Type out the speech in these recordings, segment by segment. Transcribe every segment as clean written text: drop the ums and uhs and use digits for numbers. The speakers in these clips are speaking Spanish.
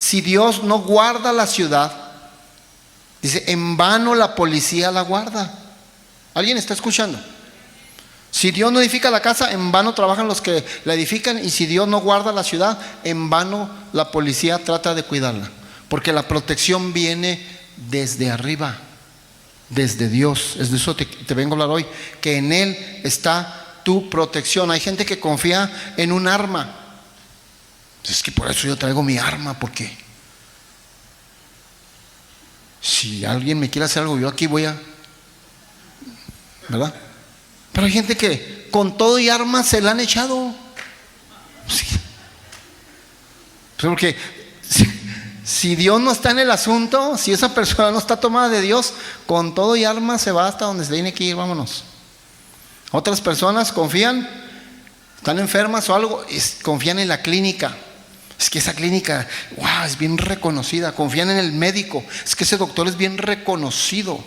Si Dios no guarda la ciudad, dice, en vano la policía la guarda. ¿Alguien está escuchando? Si Dios no edifica la casa, en vano trabajan los que la edifican. Y si Dios no guarda la ciudad, en vano la policía trata de cuidarla. Porque la protección viene desde arriba, desde Dios. Es de eso te vengo a hablar hoy, que en Él está tu protección. Hay gente que confía en un arma. Es que por eso yo traigo mi arma, porque si alguien me quiere hacer algo, yo aquí voy a, ¿verdad? Pero hay gente que con todo y armas se la han echado. Sí. Porque si Dios no está en el asunto, si esa persona no está tomada de Dios, con todo y armas se va hasta donde se tiene que ir, vámonos. Otras personas confían, están enfermas o algo, confían en la clínica. Es que esa clínica, wow, es bien reconocida. Confían en el médico. Es que ese doctor es bien reconocido.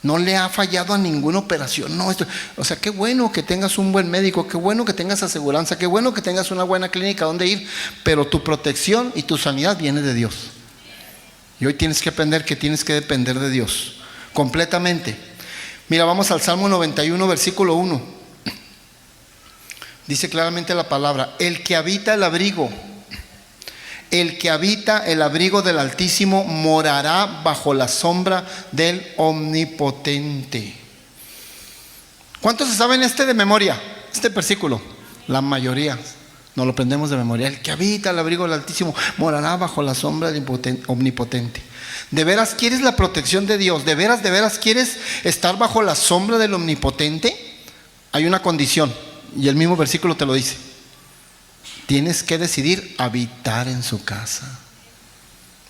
No le ha fallado a ninguna operación. No, o sea, qué bueno que tengas un buen médico, qué bueno que tengas aseguranza, qué bueno que tengas una buena clínica donde ir. Pero tu protección y tu sanidad viene de Dios. Y hoy tienes que aprender que tienes que depender de Dios completamente. Mira, vamos al Salmo 91, versículo 1. Dice claramente la palabra: el que habita el abrigo del Altísimo morará bajo la sombra del Omnipotente. ¿Cuántos se saben de memoria? Este versículo. La mayoría. Nos lo aprendemos de memoria. El que habita el abrigo del Altísimo morará bajo la sombra del Omnipotente. ¿De veras quieres la protección de Dios? ¿De veras quieres estar bajo la sombra del Omnipotente? Hay una condición, y el mismo versículo te lo dice. Tienes que decidir habitar en su casa.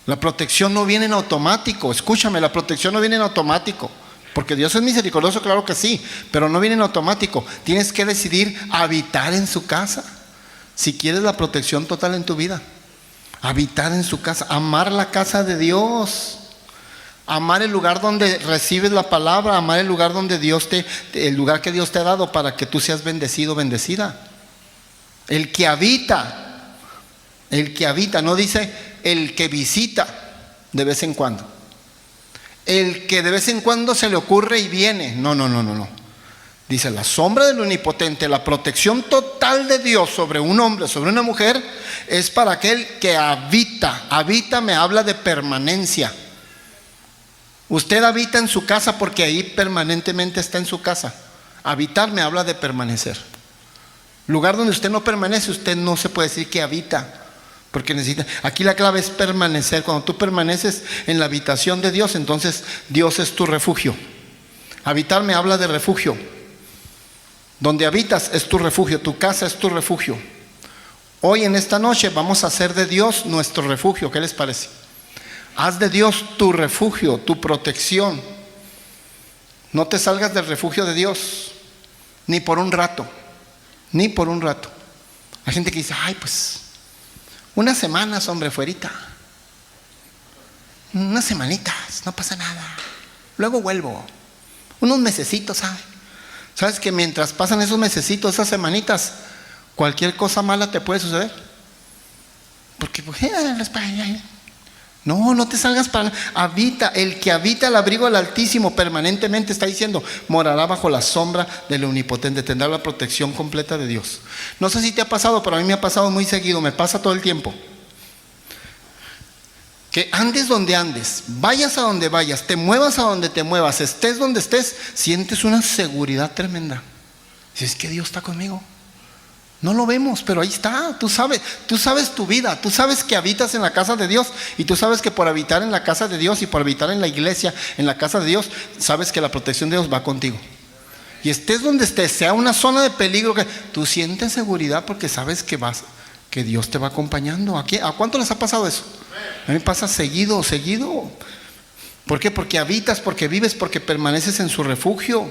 La protección no viene en automático. Escúchame, la protección no viene en automático. Porque Dios es misericordioso, claro que sí, pero no viene en automático. Tienes que decidir habitar en su casa. Si quieres la protección total en tu vida, habitar en su casa, amar la casa de Dios, amar el lugar donde recibes la palabra, amar el lugar donde el lugar que Dios te ha dado para que tú seas bendecido, bendecida. El que habita, no dice el que visita de vez en cuando. El que de vez en cuando se le ocurre y viene. No. Dice la sombra del Omnipotente, la protección total de Dios sobre un hombre, sobre una mujer, es para aquel que habita. Habita me habla de permanencia. Usted habita en su casa porque ahí permanentemente está en su casa. Habitar me habla de permanecer. Lugar donde usted no permanece, usted no se puede decir que habita, porque necesita. Aquí la clave es permanecer. Cuando tú permaneces en la habitación de Dios, entonces Dios es tu refugio. Habitar me habla de refugio. Donde habitas es tu refugio, tu casa es tu refugio. Hoy en esta noche vamos a hacer de Dios nuestro refugio. ¿Qué les parece? Haz de Dios tu refugio, tu protección. No te salgas del refugio de Dios, ni por un rato. Ni por un rato. Hay gente que dice, ay, pues unas semanas, hombre, fuerita. Unas semanitas, no pasa nada. Luego vuelvo. Unos mesecitos, ¿sabes? ¿Sabes que mientras pasan esos mesecitos, esas semanitas, cualquier cosa mala te puede suceder? Porque, no te salgas para. Habita, el que habita el abrigo del Altísimo permanentemente, está diciendo, morará bajo la sombra del Omnipotente, tendrá la protección completa de Dios. No sé si te ha pasado, pero a mí me ha pasado muy seguido, me pasa todo el tiempo. Que andes donde andes, vayas a donde vayas, te muevas a donde te muevas, estés donde estés, sientes una seguridad tremenda. Dices, que Dios está conmigo. No lo vemos, pero ahí está. Tú sabes tu vida, tú sabes que habitas en la casa de Dios, y tú sabes que por habitar en la casa de Dios y por habitar en la iglesia, en la casa de Dios, sabes que la protección de Dios va contigo. Y estés donde estés, sea una zona de peligro, que tú sientes seguridad porque sabes que Dios te va acompañando. ¿A cuánto les ha pasado eso? A mí me pasa seguido. ¿Por qué? Porque habitas, porque vives, porque permaneces en su refugio.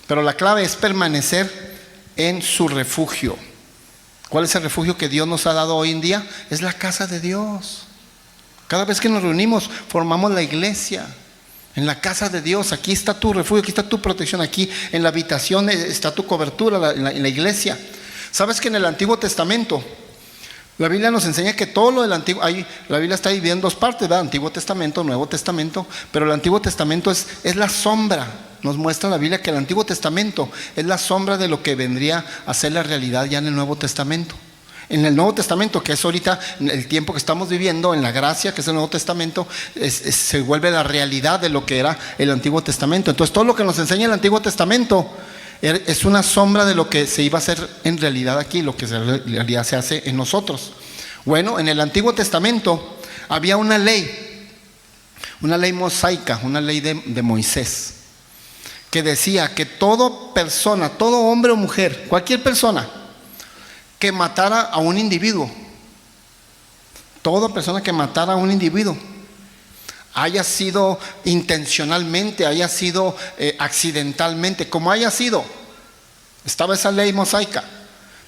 Pero la clave es permanecer en su refugio. ¿Cuál es el refugio que Dios nos ha dado hoy en día? Es la casa de Dios. Cada vez que nos reunimos, formamos la iglesia. En la casa de Dios, aquí está tu refugio, aquí está tu protección, aquí en la habitación está tu cobertura, en la iglesia. ¿Sabes que en el Antiguo Testamento, La Biblia nos enseña que todo lo del Antiguo, la Biblia está dividida en dos partes, ¿verdad? Antiguo Testamento, Nuevo Testamento, pero el Antiguo Testamento es la sombra. Nos muestra la Biblia que el Antiguo Testamento es la sombra de lo que vendría a ser la realidad ya en el Nuevo Testamento. En el Nuevo Testamento, que es ahorita el tiempo que estamos viviendo, en la gracia, que es el Nuevo Testamento, se vuelve la realidad de lo que era el Antiguo Testamento. Entonces todo lo que nos enseña el Antiguo Testamento es una sombra de lo que se iba a hacer en realidad aquí, lo que en realidad se hace en nosotros. Bueno, en el Antiguo Testamento había una ley mosaica, una ley de Moisés, que decía que toda persona, todo hombre o mujer, cualquier persona que matara a un individuo, toda persona que matara a un individuo, haya sido intencionalmente, haya sido accidentalmente, como haya sido, estaba esa ley mosaica.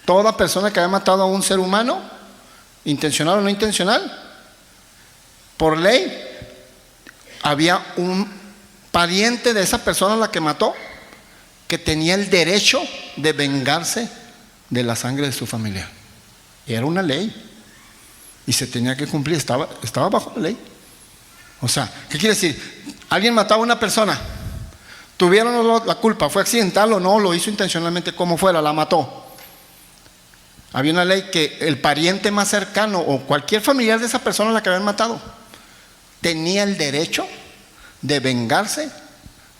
Toda persona que haya matado a un ser humano, intencional o no intencional, por ley, había un pariente de esa persona a la que mató que tenía el derecho de vengarse de la sangre de su familia. Era una ley y se tenía que cumplir, estaba bajo la ley. O sea, ¿qué quiere decir? Alguien mataba a una persona, tuvieron la culpa, fue accidental o no, lo hizo intencionalmente, como fuera, la mató. Había una ley que el pariente más cercano o cualquier familiar de esa persona a la que habían matado tenía el derecho de vengarse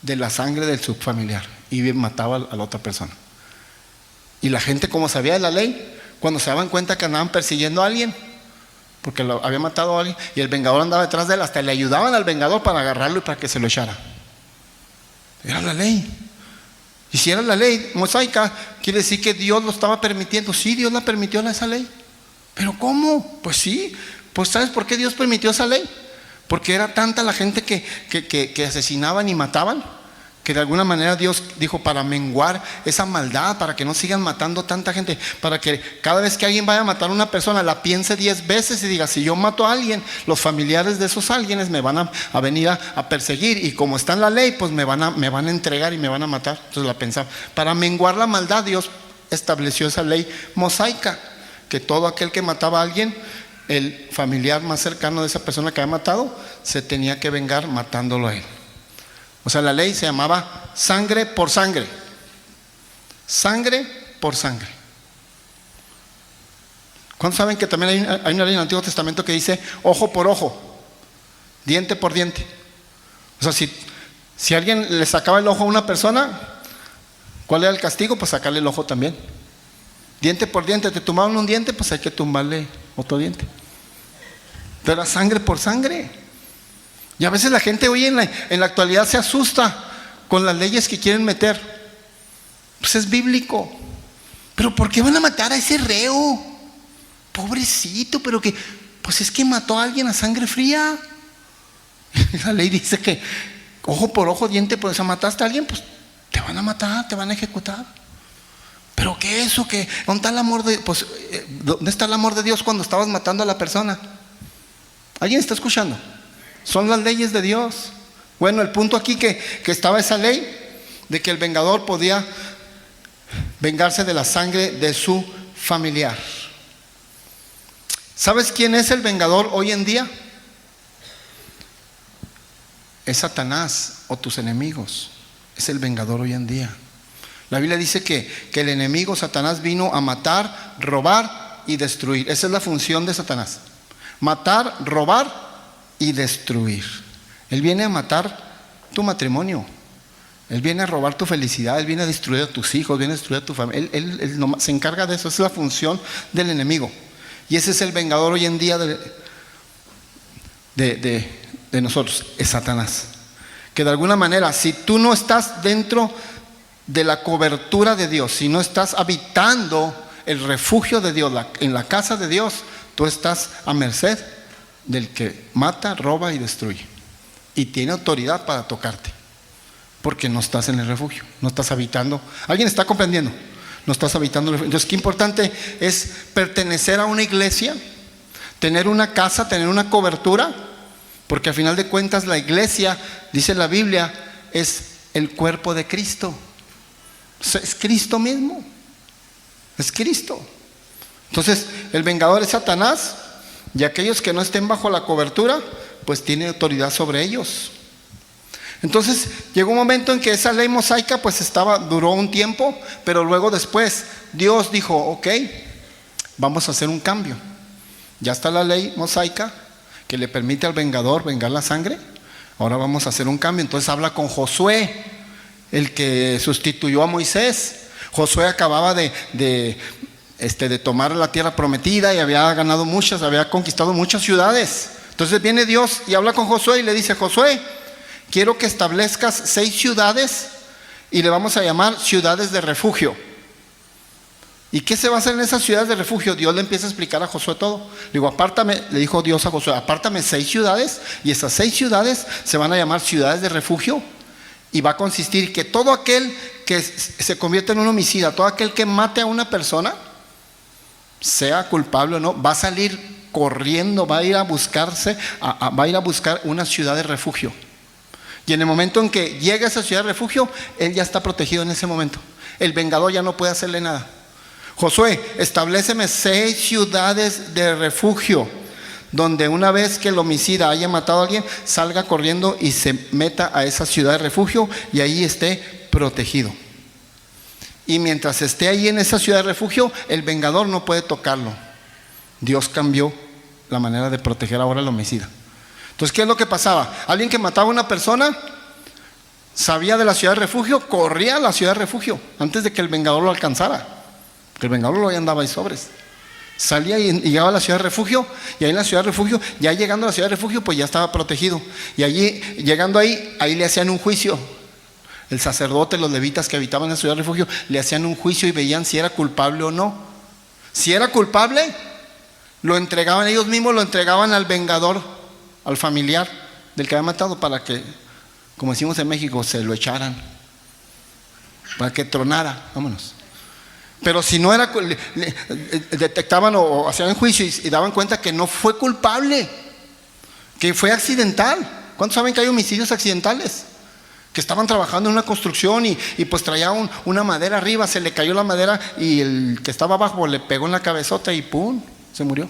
de la sangre del subfamiliar y mataba a la otra persona. Y la gente, como sabía de la ley, cuando se daban cuenta que andaban persiguiendo a alguien porque lo había matado a alguien y el vengador andaba detrás de él, hasta le ayudaban al vengador para agarrarlo y para que se lo echara. Era la ley. Y si era la ley mosaica, quiere decir que Dios lo estaba permitiendo. Sí, Dios la permitió esa ley. ¿Pero cómo? Pues sí. Pues ¿sabes por qué Dios permitió esa ley? Porque era tanta la gente que asesinaban y mataban, que de alguna manera Dios dijo, para menguar esa maldad, para que no sigan matando tanta gente, para que cada vez que alguien vaya a matar a una persona la piense 10 veces y diga, si yo mato a alguien, los familiares de esos alguienes me van a venir a perseguir, y como está en la ley, pues me van a entregar y me van a matar. Entonces la pensaba, para menguar la maldad, Dios estableció esa ley mosaica, que todo aquel que mataba a alguien, el familiar más cercano de esa persona que había matado, se tenía que vengar matándolo a él. O sea, la ley se llamaba sangre por sangre. Sangre por sangre. ¿Cuántos saben que también hay una ley en el Antiguo Testamento que dice ojo por ojo, diente por diente? O sea, si alguien le sacaba el ojo a una persona, ¿cuál era el castigo? Pues sacarle el ojo también. Diente por diente, te tumbaron un diente, pues hay que tumbarle otro diente. Pero era sangre por sangre. Y a veces la gente hoy en la actualidad se asusta con las leyes que quieren meter. Pues es bíblico. Pero ¿por qué van a matar a ese reo? Pobrecito, pero que, pues es que mató a alguien a sangre fría. La ley dice que ojo por ojo, diente por, o sea, mataste a alguien, pues te van a matar, te van a ejecutar. Pero ¿qué eso? ¿Dónde está el amor de, pues, ¿dónde está el amor de Dios cuando estabas matando a la persona? ¿Alguien está escuchando? Son las leyes de Dios. Bueno, el punto aquí que estaba esa ley de que el vengador podía vengarse de la sangre de su familiar. ¿Sabes quién es el vengador hoy en día? Es Satanás o tus enemigos. Es el vengador hoy en día. La Biblia dice que el enemigo Satanás vino a matar, robar y destruir. Esa es la función de Satanás: matar, robar y destruir. Él viene a matar tu matrimonio, él viene a robar tu felicidad, él viene a destruir a tus hijos, viene a destruir a tu familia. Él se encarga de eso. Esa es la función del enemigo. Y ese es el vengador hoy en día de nosotros, es Satanás. Que de alguna manera, si tú no estás dentro de la cobertura de Dios, si no estás habitando el refugio de Dios, en la casa de Dios, tú estás a merced del que mata, roba y destruye, y tiene autoridad para tocarte, porque no estás en el refugio, no estás habitando. ¿Alguien está comprendiendo? No estás habitando el refugio. Entonces, qué importante es pertenecer a una iglesia, tener una casa, tener una cobertura, porque al final de cuentas la iglesia, dice la Biblia, es el cuerpo de Cristo. O sea, es Cristo mismo, es Cristo. Entonces, el vengador es Satanás, y aquellos que no estén bajo la cobertura, pues tiene autoridad sobre ellos. Entonces, llegó un momento en que esa ley mosaica pues duró un tiempo, pero luego después Dios dijo, ok, vamos a hacer un cambio. Ya está la ley mosaica que le permite al vengador vengar la sangre. Ahora vamos a hacer un cambio. Entonces habla con Josué, el que sustituyó a Moisés. Josué acababa de tomar la tierra prometida y había ganado muchas, había conquistado muchas ciudades. Entonces viene Dios y habla con Josué y le dice, Josué, quiero que establezcas 6 ciudades y le vamos a llamar ciudades de refugio. ¿Y qué se va a hacer en esas ciudades de refugio? Dios le empieza a explicar a Josué todo. Le dijo Dios a Josué, apártame 6 ciudades, y esas 6 ciudades se van a llamar ciudades de refugio, y va a consistir que todo aquel que se convierta en un homicida, todo aquel que mate a una persona, sea culpable o no, va a salir corriendo, va a ir a buscar una ciudad de refugio. Y en el momento en que llega a esa ciudad de refugio, él ya está protegido en ese momento. El vengador ya no puede hacerle nada. Josué, establéceme 6 ciudades de refugio, donde una vez que el homicida haya matado a alguien, salga corriendo y se meta a esa ciudad de refugio y ahí esté protegido. Y mientras esté ahí en esa ciudad de refugio, el vengador no puede tocarlo. Dios cambió la manera de proteger ahora al homicida. Entonces, ¿qué es lo que pasaba? Alguien que mataba a una persona, sabía de la ciudad de refugio, corría a la ciudad de refugio antes de que el vengador lo alcanzara. Que el vengador lo andaba ahí sobres. Salía y llegaba a la ciudad de refugio, y ahí en la ciudad de refugio, ya llegando a la ciudad de refugio, pues ya estaba protegido. Y allí, llegando ahí le hacían un juicio. El sacerdote, los levitas que habitaban en la ciudad de refugio, le hacían un juicio y veían si era culpable o no. Si era culpable, lo entregaban ellos mismos, lo entregaban al vengador, al familiar del que había matado, para que, como decimos en México, se lo echaran, para que tronara, vámonos. Pero si no era, detectaban o hacían juicio y daban cuenta que no fue culpable, que fue accidental. ¿Cuántos saben que hay homicidios accidentales? Que estaban trabajando en una construcción y pues traía una madera arriba, se le cayó la madera y el que estaba abajo le pegó en la cabezota y ¡pum!, se murió.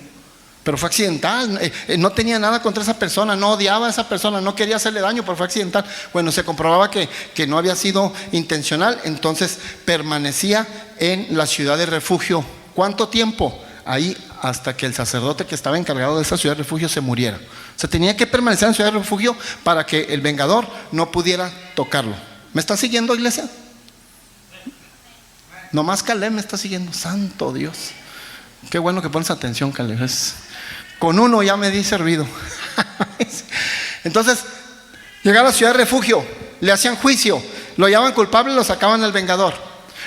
Pero fue accidental, no tenía nada contra esa persona, no odiaba a esa persona, no quería hacerle daño, pero fue accidental. Bueno, se comprobaba que no había sido intencional, entonces permanecía en la ciudad de refugio. ¿Cuánto tiempo? Ahí hasta que el sacerdote que estaba encargado de esa ciudad de refugio se muriera. O sea, tenía que permanecer en la ciudad de refugio para que el vengador no pudiera tocarlo. ¿Me está siguiendo, iglesia? Nomás Caleb me está siguiendo. Santo Dios. Qué bueno que pones atención, Caleb. Con uno ya me di servido. Entonces, llegaba a la ciudad de refugio, le hacían juicio, lo hallaban culpable, lo sacaban al vengador.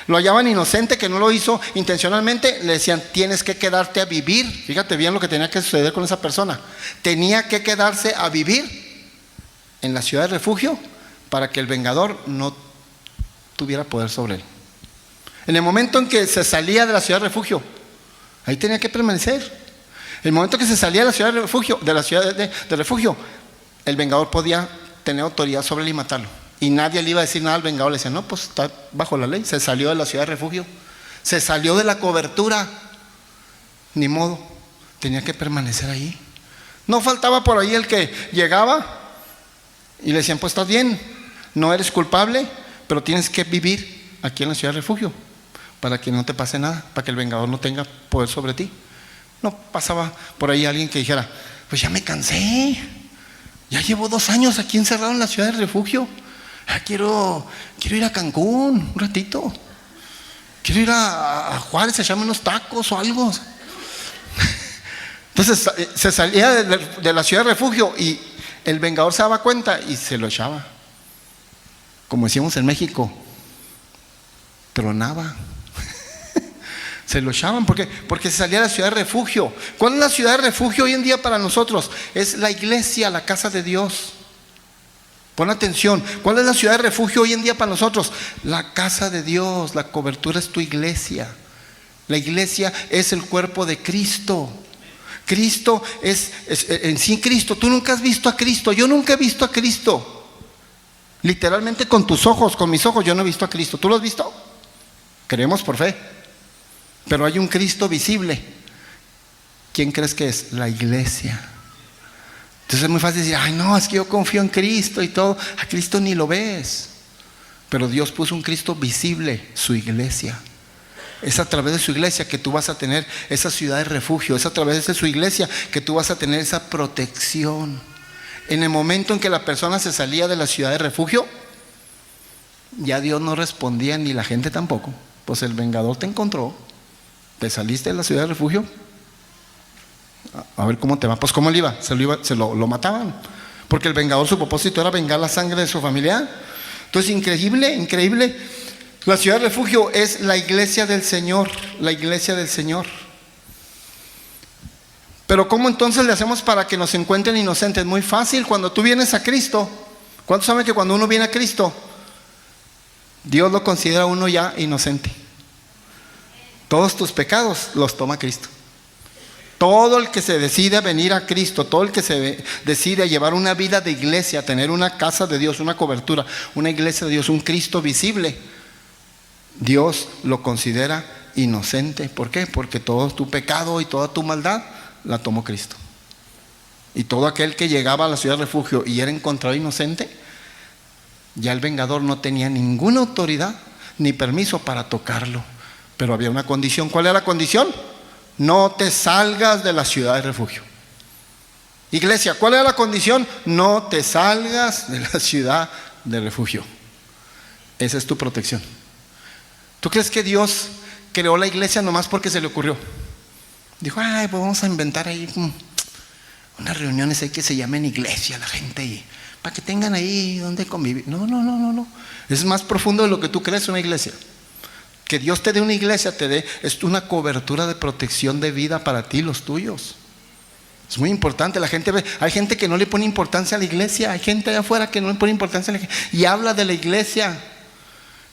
Lo hallaban inocente, que no lo hizo intencionalmente, le decían, tienes que quedarte a vivir. Fíjate bien lo que tenía que suceder con esa persona. Tenía que quedarse a vivir en la ciudad de refugio para que el vengador no tuviera poder sobre él. En el momento en que se salía de la ciudad de refugio, ahí tenía que permanecer. El momento que se salía de la ciudad de refugio, el vengador podía tener autoridad sobre él y matarlo. Y nadie le iba a decir nada al vengador. Le decía, no, pues está bajo la ley. Se salió de la ciudad de refugio, se salió de la cobertura. Ni modo, tenía que permanecer ahí. No faltaba por ahí el que llegaba y le decían, pues estás bien, no eres culpable, pero tienes que vivir aquí en la ciudad de refugio para que no te pase nada, para que el vengador no tenga poder sobre ti. No pasaba por ahí alguien que dijera, pues ya me cansé, ya llevo 2 años aquí encerrado en la ciudad de refugio, quiero ir a Cancún un ratito, quiero ir a Juárez a echarme unos tacos o algo. Entonces se salía de la ciudad de refugio y el vengador se daba cuenta y se lo echaba. Como decíamos en México, tronaba. Se lo echaban porque se salía de la ciudad de refugio. ¿Cuál es la ciudad de refugio hoy en día para nosotros? Es la iglesia, la casa de Dios. Pon atención. ¿Cuál es la ciudad de refugio hoy en día para nosotros? La casa de Dios. La cobertura es tu iglesia. La iglesia es el cuerpo de Cristo. Cristo es en sí Cristo. Tú nunca has visto a Cristo. Yo nunca he visto a Cristo. Literalmente con tus ojos, con mis ojos, yo no he visto a Cristo. ¿Tú lo has visto? Creemos por fe. Pero hay un Cristo visible, ¿Quién crees que es? La iglesia. Entonces es muy fácil decir, ay no, es que yo confío en Cristo y todo. A Cristo ni lo ves. Pero Dios puso un Cristo visible, su iglesia. Es a través de su iglesia que tú vas a tener esa ciudad de refugio. Es a través de su iglesia que tú vas a tener esa protección. En el momento en que la persona se salía de la ciudad de refugio, ya Dios no respondía ni la gente tampoco. Pues el vengador te encontró, te saliste de la ciudad de refugio, a ver cómo te va. Pues cómo le iba, lo mataban, porque el vengador, su propósito era vengar la sangre de su familia. Entonces increíble. La ciudad de refugio es la iglesia del Señor, la iglesia del Señor. Pero ¿cómo entonces le hacemos para que nos encuentren inocentes? Muy fácil, cuando tú vienes a Cristo. ¿Cuántos saben que cuando uno viene a Cristo, Dios lo considera uno ya inocente? Todos tus pecados los toma Cristo. Todo el que se decide a venir a Cristo, todo el que se decide a llevar una vida de iglesia, a tener una casa de Dios, una cobertura, una iglesia de Dios, un Cristo visible, Dios lo considera inocente. ¿Por qué? Porque todo tu pecado y toda tu maldad la tomó Cristo. Y todo aquel que llegaba a la ciudad de refugio y era encontrado inocente, ya el vengador no tenía ninguna autoridad ni permiso para tocarlo. Pero había una condición. ¿Cuál era la condición? No te salgas de la ciudad de refugio. Iglesia, ¿cuál era la condición? No te salgas de la ciudad de refugio. Esa es tu protección. ¿Tú crees que Dios creó la iglesia nomás porque se le ocurrió? Dijo, ay, pues vamos a inventar ahí unas reuniones ahí que se llamen iglesia, la gente ahí, para que tengan ahí donde convivir. No. Es más profundo de lo que tú crees una iglesia. Que Dios te dé una iglesia, es una cobertura de protección de vida para ti y los tuyos. Es muy importante. Hay gente que no le pone importancia a la iglesia. Hay gente allá afuera que no le pone importancia a la iglesia y habla de la iglesia.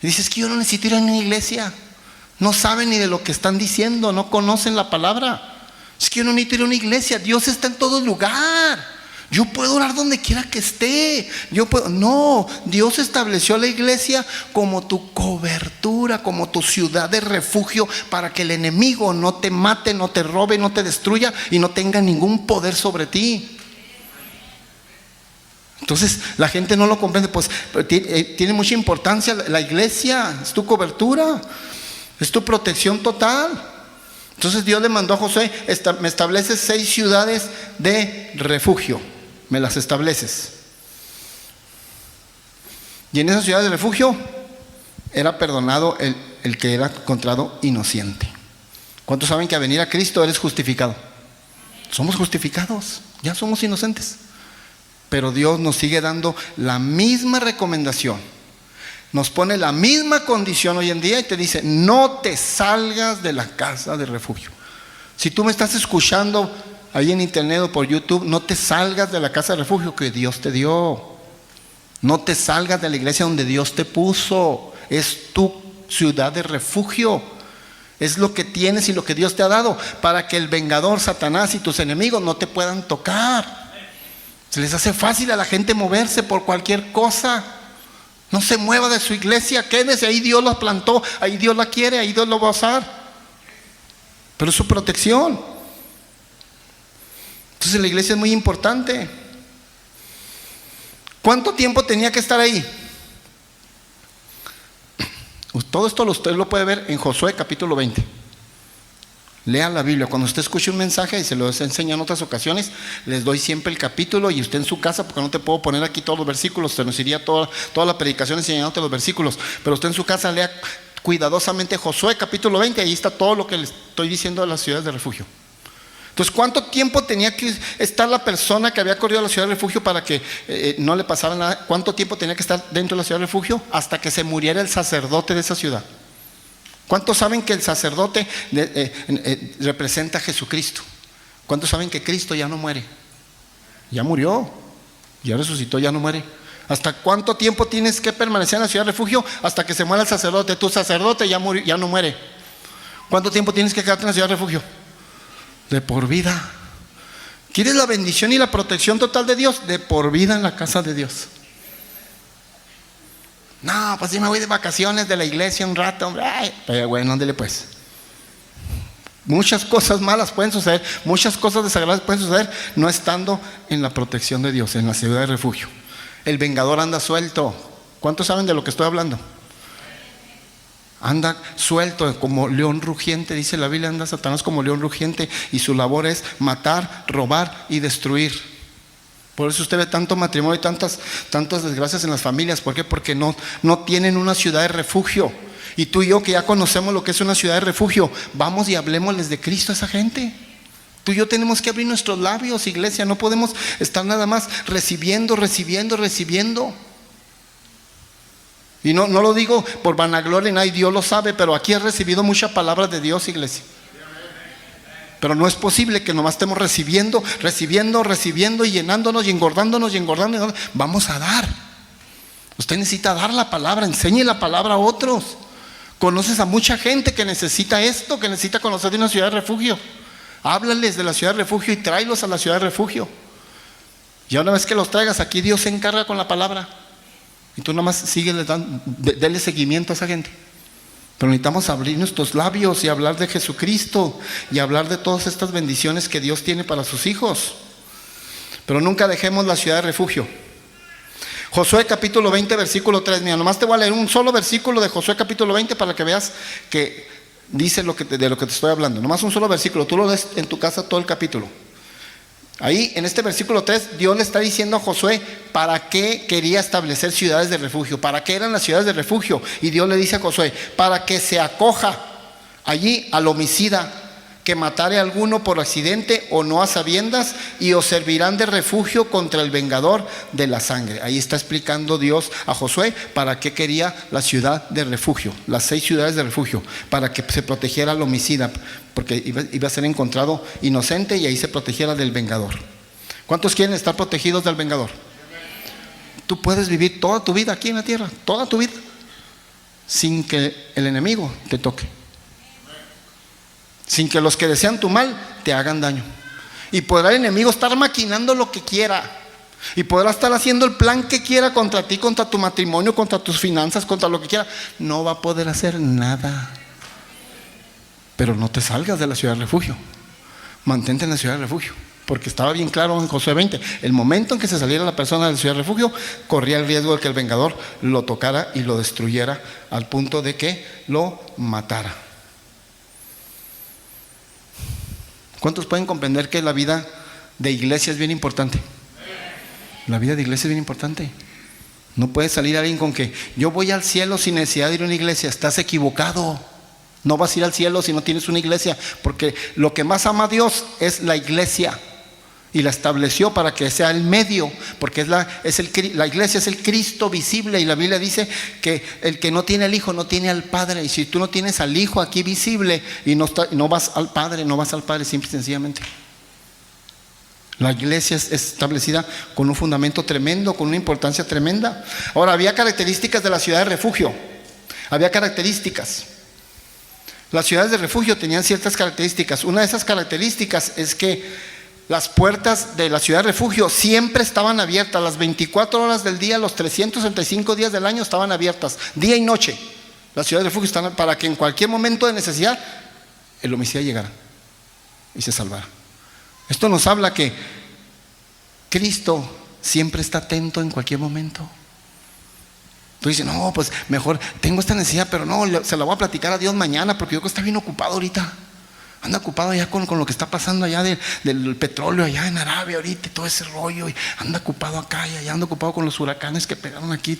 Y dices, es que yo no necesito ir a una iglesia. No saben ni de lo que están diciendo, no conocen la palabra. Es que yo no necesito ir a una iglesia. Dios está en todo lugar. Yo puedo orar donde quiera que esté. No, Dios estableció la iglesia como tu cobertura, como tu ciudad de refugio, para que el enemigo no te mate, no te robe, no te destruya y no tenga ningún poder sobre ti. Entonces la gente no lo comprende. Pues tiene mucha importancia la iglesia. Es tu cobertura, es tu protección total. Entonces Dios le mandó a Josué, me estableces 6 ciudades de refugio. Me las estableces. Y en esas ciudades de refugio era perdonado el que era encontrado inocente. ¿Cuántos saben que al venir a Cristo eres justificado? Somos justificados, ya somos inocentes. Pero Dios nos sigue dando la misma recomendación. Nos pone la misma condición hoy en día y te dice, no te salgas de la casa de refugio. Si tú me estás escuchando ahí en internet o por YouTube, no te salgas de la casa de refugio que Dios te dio. No te salgas de la iglesia donde Dios te puso. Es tu ciudad de refugio. Es lo que tienes y lo que Dios te ha dado para que el vengador, Satanás y tus enemigos no te puedan tocar. Se les hace fácil a la gente moverse por cualquier cosa. No se mueva de su iglesia, quédese, ahí Dios la plantó, ahí Dios la quiere, ahí Dios lo va a usar. Pero es su protección. Entonces la iglesia es muy importante. ¿Cuánto tiempo tenía que estar ahí? Todo esto usted lo puede ver en Josué capítulo 20. Lean la Biblia. Cuando usted escuche un mensaje, y se lo enseño en otras ocasiones, les doy siempre el capítulo y usted en su casa, porque no te puedo poner aquí todos los versículos, se nos iría toda la predicación enseñándote los versículos, pero usted en su casa lea cuidadosamente Josué capítulo 20, ahí está todo lo que le estoy diciendo de las ciudades de refugio. Entonces, ¿cuánto tiempo tenía que estar la persona que había corrido a la ciudad de refugio para que no le pasara nada? ¿Cuánto tiempo tenía que estar dentro de la ciudad de refugio? Hasta que se muriera el sacerdote de esa ciudad. ¿Cuántos saben que el sacerdote representa a Jesucristo? ¿Cuántos saben que Cristo ya no muere? Ya murió, ya resucitó, ya no muere. ¿Hasta cuánto tiempo tienes que permanecer en la ciudad de refugio? Hasta que se muera el sacerdote. Tu sacerdote ya no muere. ¿Cuánto tiempo tienes que quedarte en la ciudad de refugio? De por vida. ¿Quieres la bendición y la protección total de Dios? De por vida en la casa de Dios. No, pues si me voy de vacaciones de la iglesia un rato, hombre. Ay, pero bueno, ándele pues. Muchas cosas malas pueden suceder, muchas cosas desagradables pueden suceder no estando en la protección de Dios, en la ciudad de refugio. El vengador anda suelto. ¿Cuántos saben de lo que estoy hablando? Anda suelto como león rugiente, dice la Biblia, anda Satanás como león rugiente y su labor es matar, robar y destruir. Por eso usted ve tanto matrimonio y tantas desgracias en las familias. ¿Por qué? Porque no tienen una ciudad de refugio. Y tú y yo que ya conocemos lo que es una ciudad de refugio, vamos y hablemosles de Cristo a esa gente. Tú y yo tenemos que abrir nuestros labios, iglesia. No podemos estar nada más recibiendo. Y no lo digo por vanagloria, nadie, Dios lo sabe, pero aquí he recibido mucha palabra de Dios, iglesia. Pero no es posible que nomás estemos recibiendo y llenándonos y engordándonos. Vamos a dar. Usted necesita dar la palabra, enseñe la palabra a otros. Conoces a mucha gente que necesita esto, que necesita conocer de una ciudad de refugio. Háblales de la ciudad de refugio y tráelos a la ciudad de refugio. Y una vez que los traigas, aquí Dios se encarga con la palabra. Y tú nomás sígueles dando, dele seguimiento a esa gente. Pero necesitamos abrir nuestros labios y hablar de Jesucristo y hablar de todas estas bendiciones que Dios tiene para sus hijos. Pero nunca dejemos la ciudad de refugio. Josué capítulo 20 versículo 3. Mira, nomás te voy a leer un solo versículo de Josué capítulo 20 para que veas que dice de lo que te estoy hablando. Nomás un solo versículo, tú lo lees en tu casa todo el capítulo. Ahí en este versículo 3 Dios le está diciendo a Josué para qué quería establecer ciudades de refugio, para qué eran las ciudades de refugio. Y Dios le dice a Josué, para que se acoja allí al homicida que matare a alguno por accidente o no a sabiendas, y os servirán de refugio contra el vengador de la sangre. Ahí está explicando Dios a Josué para qué quería la ciudad de refugio, las 6 ciudades de refugio, para que se protegiera al homicida, porque iba a ser encontrado inocente y ahí se protegiera del vengador. ¿Cuántos quieren estar protegidos del vengador? Tú puedes vivir toda tu vida aquí en la tierra, toda tu vida, sin que el enemigo te toque, sin que los que desean tu mal te hagan daño. Y podrá el enemigo estar maquinando lo que quiera, y podrá estar haciendo el plan que quiera contra ti, contra tu matrimonio, contra tus finanzas, contra lo que quiera. No va a poder hacer nada. Pero no te salgas de la ciudad de refugio, mantente en la ciudad de refugio, porque estaba bien claro en Josué 20, el momento en que se saliera la persona de la ciudad de refugio, corría el riesgo de que el vengador lo tocara y lo destruyera al punto de que lo matara. ¿Cuántos pueden comprender que la vida de iglesia es bien importante? La vida de iglesia es bien importante. No puede salir alguien con que yo voy al cielo sin necesidad de ir a una iglesia. Estás equivocado. No vas a ir al cielo si no tienes una iglesia, porque lo que más ama a Dios es la iglesia, y la estableció para que sea el medio, porque la iglesia es el Cristo visible, y la Biblia dice que el que no tiene al Hijo no tiene al Padre. Y si tú no tienes al Hijo aquí visible y no vas al Padre, simple y sencillamente. La iglesia es establecida con un fundamento tremendo, con una importancia tremenda. Ahora, había características de la ciudad de refugio. Había características. Las ciudades de refugio tenían ciertas características. Una de esas características es que las puertas de la ciudad de refugio siempre estaban abiertas, las 24 horas del día, los 365 días del año estaban abiertas, día y noche. Las ciudades de refugio están para que en cualquier momento de necesidad el homicida llegara y se salvara. Esto nos habla que Cristo siempre está atento en cualquier momento. Tú dices, no, pues mejor tengo esta necesidad, pero no, se la voy a platicar a Dios mañana, porque yo creo que está bien ocupado ahorita. Anda ocupado allá con lo que está pasando allá del petróleo allá en Arabia ahorita y todo ese rollo, y anda ocupado acá y allá, anda ocupado con los huracanes que pegaron aquí.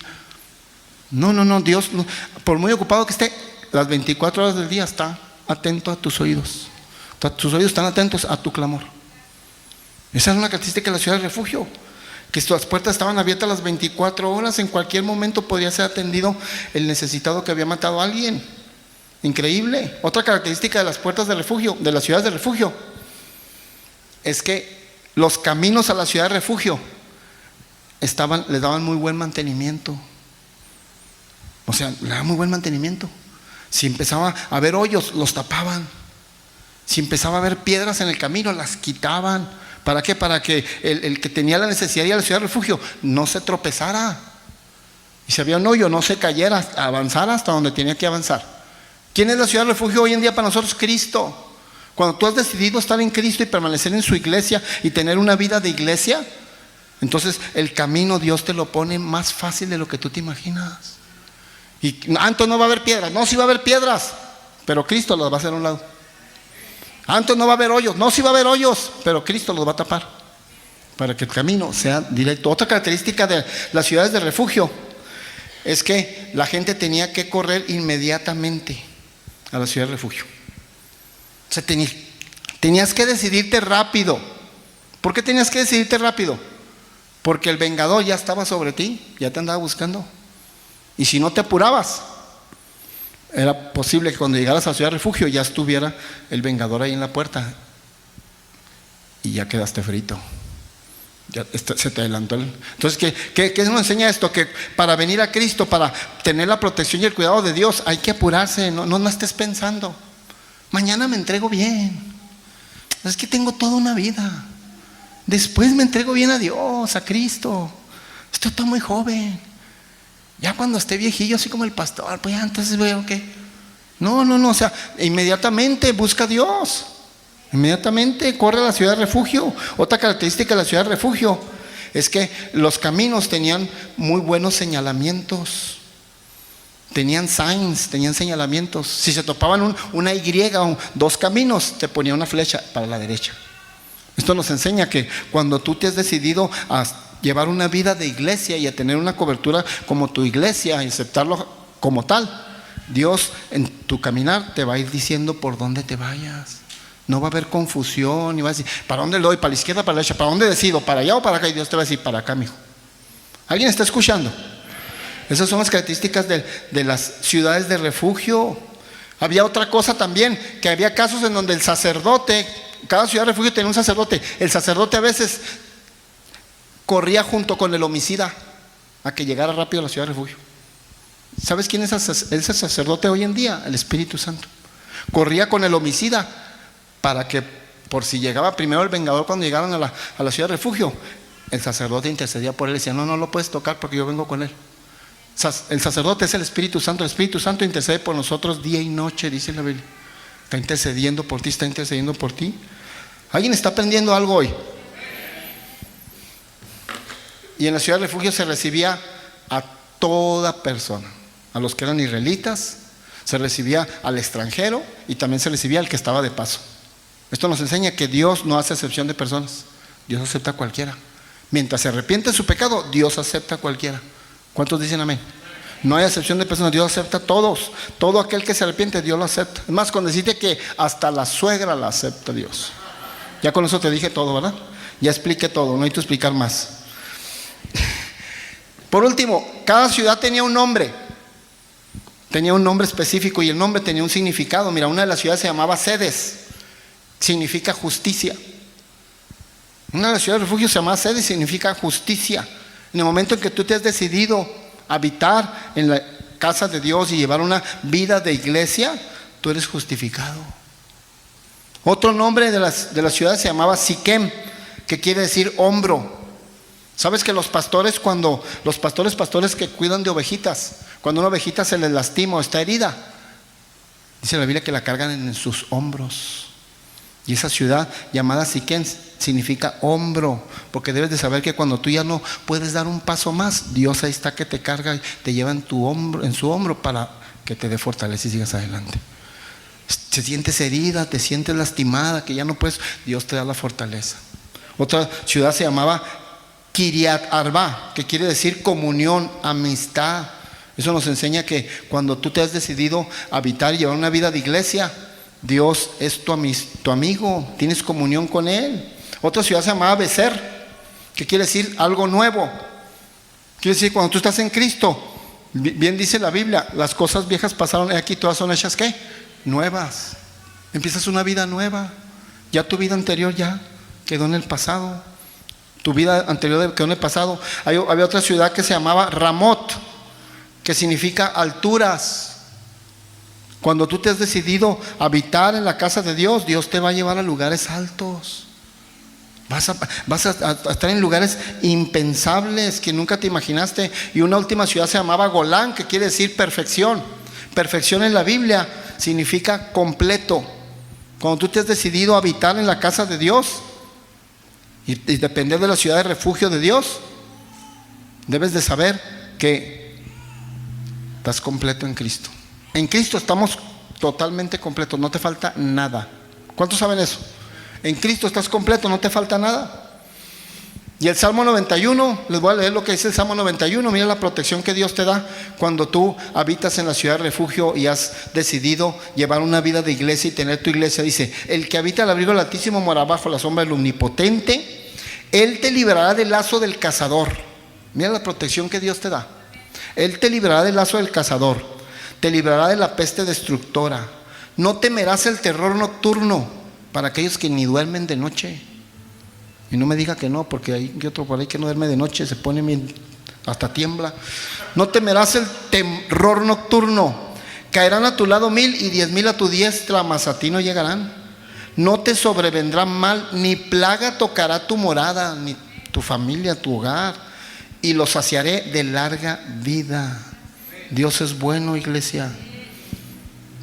No, Dios, por muy ocupado que esté, las 24 horas del día está atento a tus oídos. Tus oídos están atentos a tu clamor. Esa es una característica de la ciudad de refugio, que las puertas estaban abiertas las 24 horas, en cualquier momento podía ser atendido el necesitado que había matado a alguien. Increíble. Otra característica de las puertas de refugio, de las ciudades de refugio, es que los caminos a la ciudad de refugio les daban muy buen mantenimiento. O sea, le daban muy buen mantenimiento. Si empezaba a haber hoyos, los tapaban. Si empezaba a haber piedras en el camino, las quitaban. ¿Para qué? Para que el que tenía la necesidad de ir a la ciudad de refugio no se tropezara. Y si había un hoyo, no se cayera, avanzara hasta donde tenía que avanzar. ¿Quién es la ciudad de refugio hoy en día para nosotros? Cristo. Cuando tú has decidido estar en Cristo y permanecer en su iglesia y tener una vida de iglesia, entonces el camino Dios te lo pone más fácil de lo que tú te imaginas. Y antes no va a haber piedras. No, sí va a haber piedras, pero Cristo las va a hacer a un lado. Antes no va a haber hoyos. No, sí va a haber hoyos, pero Cristo los va a tapar para que el camino sea directo. Otra característica de las ciudades de refugio es que la gente tenía que correr inmediatamente a la ciudad de refugio. O sea, tenías que decidirte rápido. ¿Por qué tenías que decidirte rápido? Porque el vengador ya estaba sobre ti, ya te andaba buscando. Y si no te apurabas, era posible que cuando llegaras a la ciudad de refugio ya estuviera el vengador ahí en la puerta y ya quedaste frito. Ya se te adelantó. Entonces, ¿qué nos enseña esto? Que para venir a Cristo, para tener la protección y el cuidado de Dios, hay que apurarse. No estés pensando, mañana me entrego bien. Es que tengo toda una vida. Después me entrego bien a Dios, a Cristo. Estoy muy joven. Ya cuando esté viejillo, así como el pastor, pues ya entonces veo que. No, o sea, inmediatamente busca a Dios. Inmediatamente corre a la ciudad de refugio. Otra característica de la ciudad de refugio es que los caminos tenían muy buenos señalamientos. Tenían signs, tenían señalamientos. Si se topaban una Y o dos caminos, te ponía una flecha para la derecha. Esto nos enseña que cuando tú te has decidido a llevar una vida de iglesia y a tener una cobertura como tu iglesia y aceptarlo como tal, Dios en tu caminar te va a ir diciendo por dónde te vayas. No va a haber confusión y va a decir, ¿para dónde le doy? ¿Para la izquierda, para la derecha? ¿Para dónde decido? ¿Para allá o para acá? Y Dios te va a decir, para acá, mijo. ¿Alguien está escuchando? Esas son las características de las ciudades de refugio. Había otra cosa también, que había casos en donde el sacerdote, cada ciudad de refugio tenía un sacerdote. El sacerdote a veces corría junto con el homicida a que llegara rápido a la ciudad de refugio. ¿Sabes quién es el sacerdote hoy en día? El Espíritu Santo. Corría con el homicida para que, por si llegaba primero el vengador cuando llegaron a la ciudad de refugio, el sacerdote intercedía por él y decía, no lo puedes tocar porque yo vengo con él. El sacerdote es el Espíritu Santo. El Espíritu Santo intercede por nosotros día y noche, dice la Biblia. Está intercediendo por ti, está intercediendo por ti. ¿Alguien está aprendiendo algo hoy? Y en la ciudad de refugio se recibía a toda persona, a los que eran israelitas, se recibía al extranjero y también se recibía al que estaba de paso. Esto nos enseña que Dios no hace excepción de personas. Dios acepta a cualquiera. Mientras se arrepiente de su pecado, Dios acepta a cualquiera. ¿Cuántos dicen amén? No hay excepción de personas, Dios acepta a todos. Todo aquel que se arrepiente, Dios lo acepta. Es más, cuando deciste que hasta la suegra la acepta Dios. Ya con eso te dije todo, ¿verdad? Ya expliqué todo, no hay que explicar más. Por último, cada ciudad tenía un nombre. Tenía un nombre específico y el nombre tenía un significado. Mira, una de las ciudades se llamaba Sedes. Significa justicia. Una de las ciudades de refugio se llama Sedes, significa justicia. En el momento en que tú te has decidido habitar en la casa de Dios y llevar una vida de iglesia, tú eres justificado. Otro nombre de la ciudad se llamaba Siquem, que quiere decir hombro. ¿Sabes que los pastores que cuidan de ovejitas, cuando una ovejita se les lastima o está herida, dice la Biblia que la cargan en sus hombros? Y esa ciudad llamada Siquem significa hombro, porque debes de saber que cuando tú ya no puedes dar un paso más, Dios ahí está que te carga y te lleva en su hombro para que te dé fortaleza y sigas adelante. Te sientes herida, te sientes lastimada, que ya no puedes, Dios te da la fortaleza. Otra ciudad se llamaba Kiriat Arba, que quiere decir comunión, amistad. Eso nos enseña que cuando tú te has decidido habitar y llevar una vida de iglesia, Dios es tu amigo, tienes comunión con Él. Otra ciudad se llamaba Becer, que quiere decir algo nuevo. Quiere decir cuando tú estás en Cristo, bien dice la Biblia, las cosas viejas pasaron, aquí todas son hechas ¿qué? Nuevas. Empiezas una vida nueva. Ya tu vida anterior ya quedó en el pasado. Tu vida anterior quedó en el pasado. Había otra ciudad que se llamaba Ramot, que significa alturas. Cuando tú te has decidido habitar en la casa de Dios, Dios te va a llevar a lugares altos. Vas a estar en lugares impensables que nunca te imaginaste. Y una última ciudad se llamaba Golán, que quiere decir perfección. Perfección en la Biblia significa completo. Cuando tú te has decidido habitar en la casa de Dios y depender de la ciudad de refugio de Dios, debes de saber que estás completo en Cristo. En Cristo estamos totalmente completos, no te falta nada. ¿Cuántos saben eso? En Cristo estás completo, no te falta nada. Y el Salmo 91, les voy a leer lo que dice el Salmo 91. Mira la protección que Dios te da cuando tú habitas en la ciudad de refugio y has decidido llevar una vida de iglesia y tener tu iglesia. Dice: el que habita al abrigo del Altísimo morará bajo la sombra del Omnipotente. Él te librará del lazo del cazador. Mira la protección que Dios te da. Él te librará del lazo del cazador, te librará de la peste destructora. No temerás el terror nocturno, para aquellos que ni duermen de noche. Y no me diga que no, porque hay otro por ahí que no duerme de noche, se pone hasta tiembla. No temerás el terror nocturno. Caerán a tu lado 1000 y 10,000 a tu diestra, mas a ti no llegarán. No te sobrevendrá mal, ni plaga tocará tu morada, ni tu familia, tu hogar. Y los saciaré de larga vida. Dios es bueno, iglesia.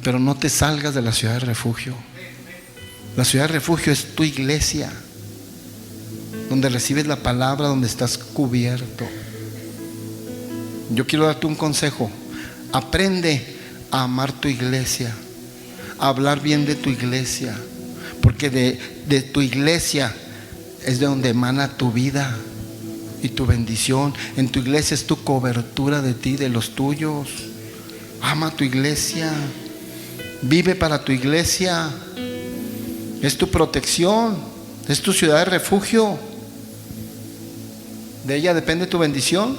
Pero no te salgas de la ciudad de refugio. La ciudad de refugio es tu iglesia, donde recibes la palabra, donde estás cubierto. Yo quiero darte un consejo: aprende a amar tu iglesia, a hablar bien de tu iglesia, porque de tu iglesia es de donde emana tu vida y tu bendición. En tu iglesia es tu cobertura de ti, de los tuyos. Ama tu iglesia, vive para tu iglesia, es tu protección, es tu ciudad de refugio. De ella depende tu bendición.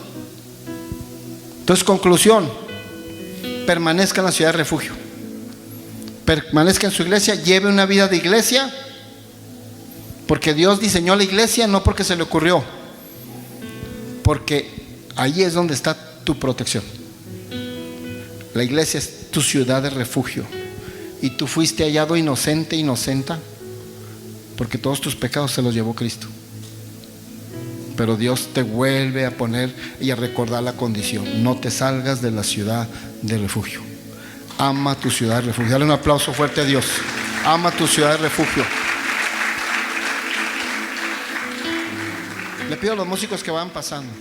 Entonces, conclusión: permanezca en la ciudad de refugio, permanezca en su iglesia, lleve una vida de iglesia, porque Dios diseñó la iglesia no porque se le ocurrió, porque ahí es donde está tu protección. La iglesia es tu ciudad de refugio, y tú fuiste hallado inocente, inocenta, porque todos tus pecados se los llevó Cristo. Pero Dios te vuelve a poner y a recordar la condición: no te salgas de la ciudad de refugio. Ama tu ciudad de refugio. Dale un aplauso fuerte a Dios. Ama tu ciudad de refugio. Le pido a los músicos que van pasando.